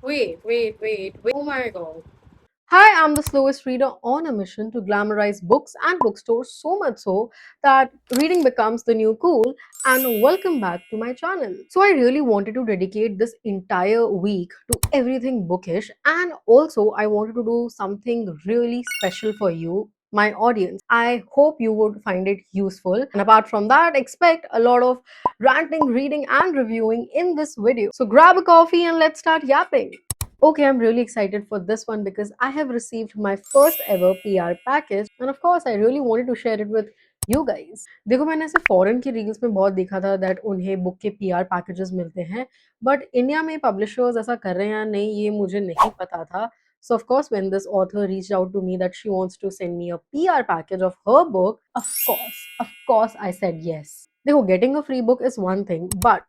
Wait. Oh my god. Hi, I'm the slowest reader on a mission to glamorize books and bookstores so much so that reading becomes the new cool. And welcome back to my channel. So, I really wanted to dedicate this entire week to everything bookish, and also I wanted to do something really special for you, my audience. I hope you would find it useful. And apart from that, expect a lot of ranting, reading, and reviewing in this video. So, grab a coffee and let's start yapping. Okay, I'm really excited for this one because I have received my first ever PR package and of course I really wanted to share it with you guys. देखो मैंने ऐसे foreign की reels में बहुत देखा था that उन्हें book के पीआर पैकेजेस मिलते हैं बट इंडिया में पब्लिशर्स ऐसा कर रहे हैं या नहीं ये मुझे नहीं पता था. So of course when this author reached out to me that she wants to send me a PR package of her book, of course I said yes. देखो getting a free book is one thing but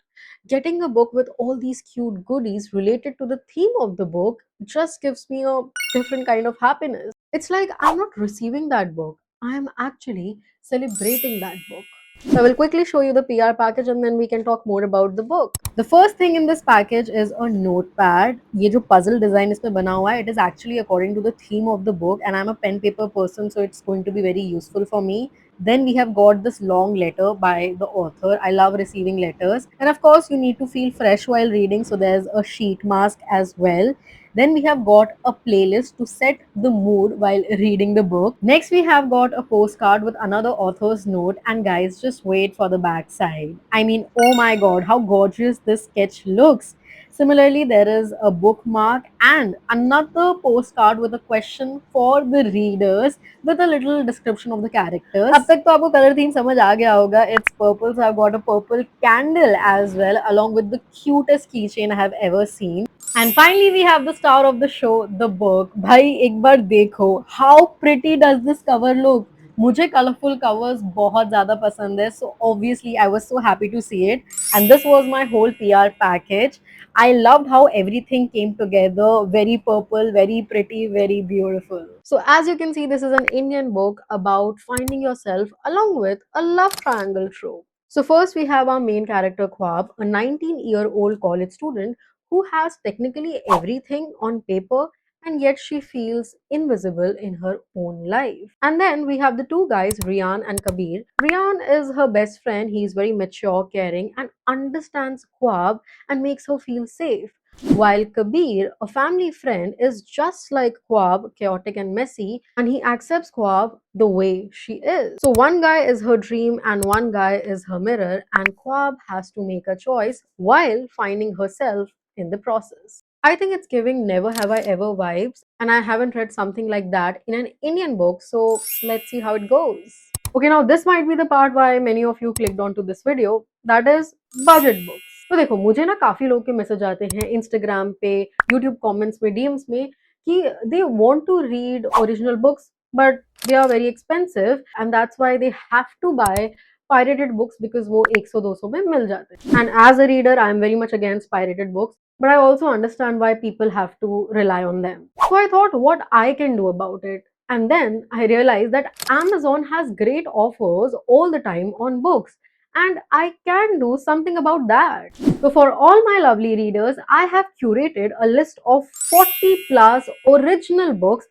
getting a book with all these cute goodies related to the theme of the book just gives me a different kind of happiness. It's like I'm not receiving that book, I'm actually celebrating that book. So I will quickly show you the PR package and then we can talk more about the book. The first thing in this package is a notepad. ये जो puzzle design इसमें बना हुआ है, it is actually according to the theme of the book and I'm a pen paper person so it's going to be very useful for me. Then we have got this long letter by the author. I love receiving letters. And of course, you need to feel fresh while reading, so there's a sheet mask as well. Then we have got a playlist to set the mood while reading the book. Next, we have got a postcard with another author's note. And guys, just wait for the back side. I mean, oh my god, how gorgeous this sketch looks. Similarly, there is a bookmark and another postcard with a question for the readers with a little description of the characters. अब तक तो आपको color theme समझ आ गया होगा. It's purple, so I've got a purple candle as well, along with the cutest keychain I have ever seen. And finally, we have the star of the show, the book. भाई एक बार देखो, how pretty does this cover look? मुझे colourful covers बहुत ज़्यादा पसंद है so obviously I was so happy to see it and this was my whole PR package. I loved how everything came together. Very purple, very pretty, very beautiful. So, as you can see, this is an Indian book about finding yourself along with a love triangle trope. So, first we have our main character Khwab, a 19-year-old college student who has technically everything on paper and yet she feels invisible in her own life. And then we have the two guys, Rian and Kabir. Rian is her best friend. He is very mature, caring, and understands Khwab and makes her feel safe. While Kabir, a family friend, is just like Khwab, chaotic and messy, and he accepts Khwab the way she is. So one guy is her dream and one guy is her mirror, and Khwab has to make a choice while finding herself in the process. I think it's giving Never Have I Ever vibes, and I haven't read something like that in an Indian book, so let's see how it goes. Okay, now this might be the part why many of you clicked onto this video, that is budget books. तो देखो मुझे ना काफी लोग के message आते हैं Instagram पे, यूट्यूब कमेंट्स में, डीएम्स में कि they want to read original books but they are very expensive and that's why they have to buy pirated books because वो 100-200 में मिल जाते हैं. And as a reader, I am very much against pirated books, but I also understand why people have to rely on them. So I thought what I can do about it. And then I realized that Amazon has great offers all the time on books. And I can do something about that. So, for all my lovely readers, I have curated a list of 40 plus original books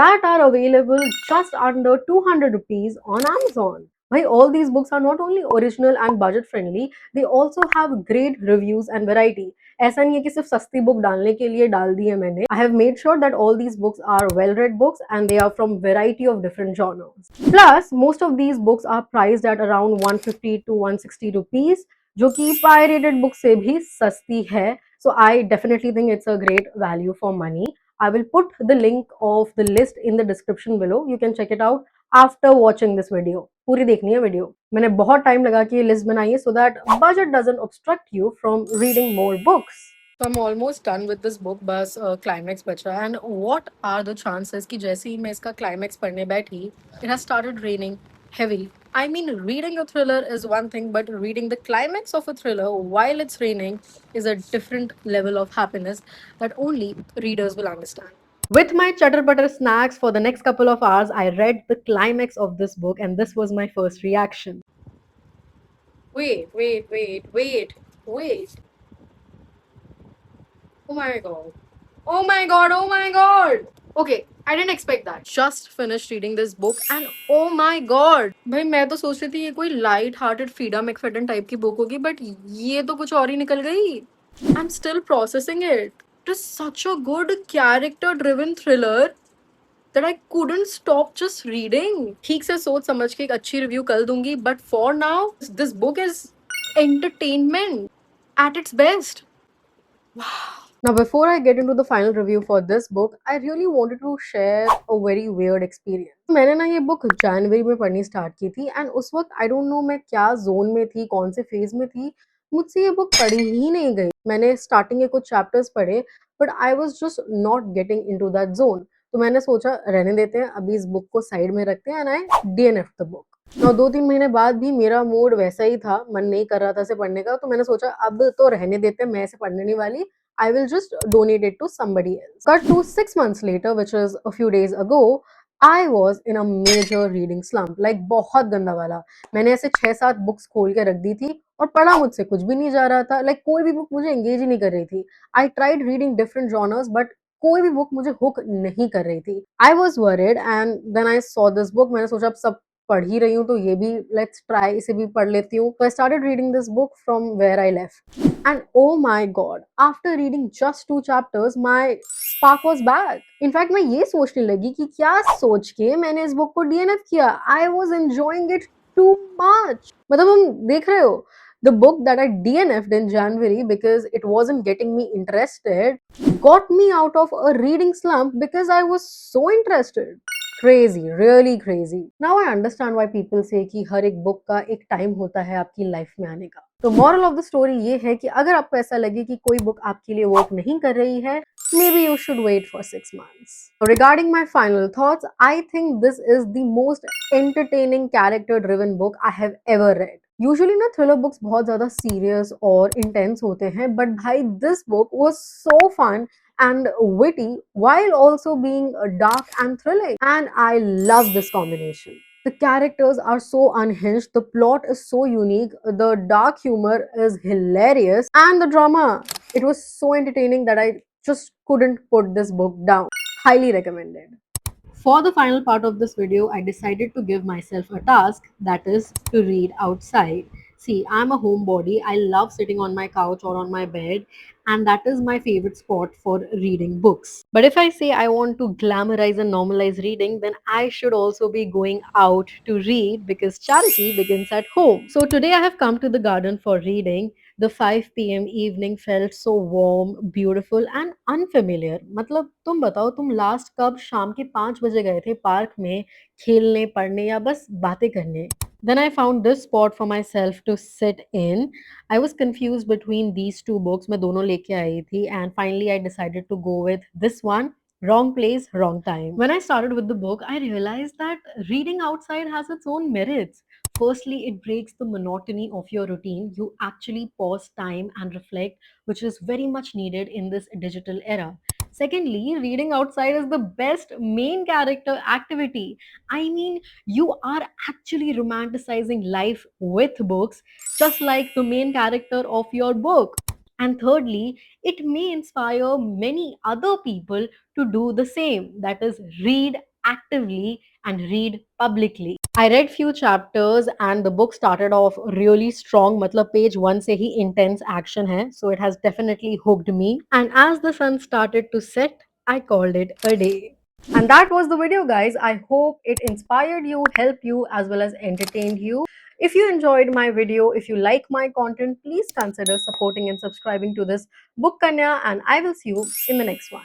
that are available just under 200 rupees on Amazon. Why all these books are not only original and budget friendly, they also have great reviews and variety. ऐसा नहीं है कि सिर्फ सस्ती book डालने के लिए डाल दी है मैंने. I have made sure that all these books are well-read books and they are from variety of different genres. Plus, most of these books are priced at around 150 to 160 rupees, जो कि pirated book से भी सस्ती है. So I definitely think it's a great value for money. I will put the link of the list in the description below. You can check it out after watching this video. पूरी देखनी है video. मैंने बहुत time लगा के ये list बनाई है so that budget doesn't obstruct you from reading more books. So I'm almost done with this book. बस climax बचा है. And what are the chances कि जैसे ही मैं इसका climax पढ़ने बैठी, it has started raining heavily. I mean, reading a thriller is one thing, but reading the climax of a thriller while it's raining is a different level of happiness that only readers will understand. With my chutter butter snacks for the next couple of hours, I read the climax of this book, and this was my first reaction. Wait. Oh my god. Oh my god, oh my god. Okay, I didn't expect that. Just finished reading this book and oh my god. भाई मैं तो सोच रही थी ये कोई light hearted Frida McFadden type की book होगी बट ये तो कुछ और ही निकल गई. I'm still processing it. It is such a good character driven thriller that I couldn't stop just reading. ठीक से सोच समझ के एक अच्छी रिव्यू कर दूंगी but for now this book is entertainment at its best. Now, before I get into the final review for this book, I really wanted to share a very weird experience. मैंने ना ये book जनवरी में पढ़नी start की थी and उस वक्त I don't know मैं क्या जोन में थी, कौन से फेज में थी, मुझसे ये बुक पढ़ी ही नहीं गई. मैंने स्टार्टिंग के कुछ चैप्टर्स पढ़े but I was just not getting into that zone. तो मैंने सोचा रहने देते हैं, अभी इस बुक को साइड में रखते हैं and I DNF the book. और 2-3 महीने बाद भी मेरा मूड वैसा ही था, मन नहीं कर रहा था इसे पढ़ने का, तो मैंने सोचा अब तो रहने देते हैं, मैं इसे पढ़ने नहीं वाली. I will just donate it to somebody else. Cut to 6 months later, which is a few days ago, I was in a major reading slump. Like बहुत गंदा वाला. मैंने ऐसे 6-7 बुक्स खोल के रख दी थी और पढ़ा मुझसे कुछ भी नहीं जा रहा था. Like कोई भी बुक मुझे engage ही नहीं कर रही थी. I tried reading different genres, but कोई भी बुक मुझे hook नहीं कर रही थी. I was worried and then I saw this book. मैंने सोचा अब सब पढ़ ही रही हूँ तो ये भी let's try, इसे भी पढ़ लेती हूँ. So I started reading this book from where I left. And oh my god, after reading just 2 chapters, my spark was back. In fact, मैं ये सोचने लगी कि क्या सोच के मैंने इस बुक को डीएनएफ किया. I was enjoying it too much. मतलब हम देख रहे हो, the book that I DNF'd in January because it wasn't getting me interested got me out of a reading slump because I was so interested. Crazy, really crazy. Now I understand why people say कि हर एक book का एक time होता है आपकी life में आने का. तो मॉरल ऑफ द स्टोरी ये है कि अगर आपको ऐसा लगे कि कोई बुक आपके लिए वर्क नहीं कर रही है, maybe you should wait for 6 months. Regarding my final thoughts, I think this is the most entertaining character-driven book I have ever read. Usually ना thriller books बहुत ज़्यादा serious और intense होते हैं, but भाई this book was so fun and witty while also being dark and thrilling, and I love this combination. The characters are so unhinged, the plot is so unique, the dark humor is hilarious, and the drama, it was so entertaining that I just couldn't put this book down. Highly recommended. For the final part of this video, I decided to give myself a task, that is to read outside. See, I'm a homebody. I love sitting on my couch or on my bed, and that is my favorite spot for reading books. But if I say I want to glamorize and normalize reading, then I should also be going out to read because charity begins at home. So today I have come to the garden for reading. The 5 p.m. evening felt so warm, beautiful and unfamiliar. मतलब तुम बताओ, तुम last कब शाम के 5 बजे गए थे पार्क में खेलने, पढ़ने या बस बातें करने? Then I found this spot for myself to sit in. I was confused between these two books. मैं दोनों लेके आई थी and finally I decided to go with this one. Wrong place, wrong time. When I started with the book, I realized that reading outside has its own merits. Firstly, it breaks the monotony of your routine. You actually pause time and reflect, which is very much needed in this digital era. Secondly, reading outside is the best main character activity. I mean, you are actually romanticizing life with books, just like the main character of your book. And thirdly, it may inspire many other people to do the same. That is, read actively and read publicly. I read few chapters and the book started off really strong. मतलब page 1 से ही intense action है, so it has definitely hooked me. And as the sun started to set, I called it a day. And that was the video, guys. I hope it inspired you, helped you, as well as entertained you. If you enjoyed my video, if you like my content, please consider supporting and subscribing to this Book Kanya, and I will see you in the next one.